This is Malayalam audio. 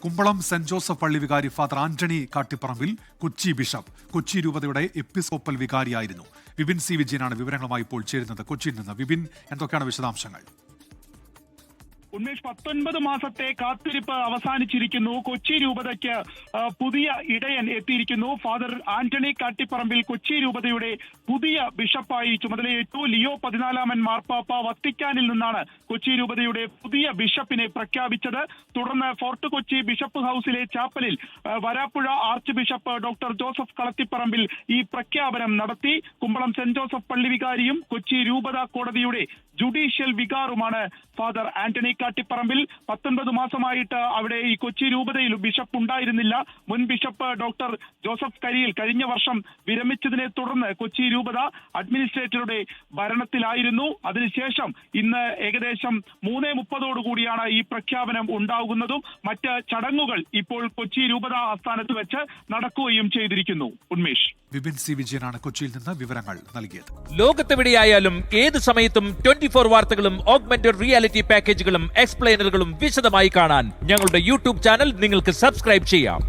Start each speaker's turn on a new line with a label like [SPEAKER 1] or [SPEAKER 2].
[SPEAKER 1] കുമ്പളം സെന്റ് ജോസഫ് പള്ളി വികാരി ഫാദർ ആന്റണി കാട്ടിപ്പറമ്പിൽ കൊച്ചി ബിഷപ്പ് കൊച്ചി രൂപതയുടെ എപ്പിസ്കോപ്പൽ വികാരിയായിരുന്നു. വിപിൻ സി വിജയനാണ് വിവരങ്ങളുമായി ഇപ്പോൾ ചേരുന്നത് കൊച്ചിയിൽ നിന്ന്. വിപിൻ, എന്തൊക്കെയാണ് വിശദാംശങ്ങൾ?
[SPEAKER 2] ഉന്മേഷ്, 19 മാസത്തെ കാത്തിരിപ്പ് അവസാനിച്ചിരിക്കുന്നു. കൊച്ചി രൂപതയ്ക്ക് പുതിയ ഇടയൻ എത്തിയിരിക്കുന്നു. ഫാദർ ആന്റണി കാട്ടിപ്പറമ്പിൽ കൊച്ചി രൂപതയുടെ പുതിയ ബിഷപ്പായി ചുമതലയേറ്റു. ലിയോ 14 മാർപ്പാപ്പ വത്തിക്കാനിൽ നിന്നാണ് കൊച്ചി രൂപതയുടെ പുതിയ ബിഷപ്പിനെ പ്രഖ്യാപിച്ചത്. തുടർന്ന് ഫോർട്ട് കൊച്ചി ബിഷപ്പ് ഹൌസിലെ ചാപ്പലിൽ Varappuzha archbishop doctor Joseph കളത്തിപ്പറമ്പിൽ ഈ പ്രഖ്യാപനം നടത്തി. കുമ്പളം സെന്റ് ജോസഫ് പള്ളി വികാരിയും കൊച്ചി രൂപത കോടതിയുടെ ജുഡീഷ്യൽ വികാറുമാണ് ഫാദർ ആന്റണി കാട്ടിപ്പറമ്പിൽ. 19 മാസമായിട്ട് അവിടെ ഈ കൊച്ചി രൂപതയിൽ ബിഷപ്പ് ഉണ്ടായിരുന്നില്ല. മുൻ ബിഷപ്പ് ഡോക്ടർ ജോസഫ് കരിയിൽ കഴിഞ്ഞ വർഷം വിരമിച്ചതിനെ തുടർന്ന് കൊച്ചി രൂപത അഡ്മിനിസ്ട്രേറ്ററുടെ ഭരണത്തിലായിരുന്നു. അതിനുശേഷം ഇന്ന് ഏകദേശം 3:30 ഈ പ്രഖ്യാപനം ഉണ്ടാകുന്നതും മറ്റ് ചടങ്ങുകൾ ഇപ്പോൾ കൊച്ചി രൂപത ആസ്ഥാനത്ത് വെച്ച് നടക്കുകയും ചെയ്തിരിക്കുന്നു. ഉന്മേഷ്,
[SPEAKER 1] വിപിൻ സി വിജയനാണ് കൊച്ചിയിൽ നിന്ന് വിവരങ്ങൾ നൽകിയത്.
[SPEAKER 3] ലോകത്തെവിടെയായാലും ഏത് സമയത്തും 24 വാർത്തകളും ഓഗ്മെന്റഡ് റിയാലിറ്റി പാക്കേജുകളും എക്സ്പ്ലെയിനറുകളും വിശദമായി കാണാൻ ഞങ്ങളുടെ യൂട്യൂബ് ചാനൽ നിങ്ങൾക്ക് സബ്സ്ക്രൈബ് ചെയ്യാം.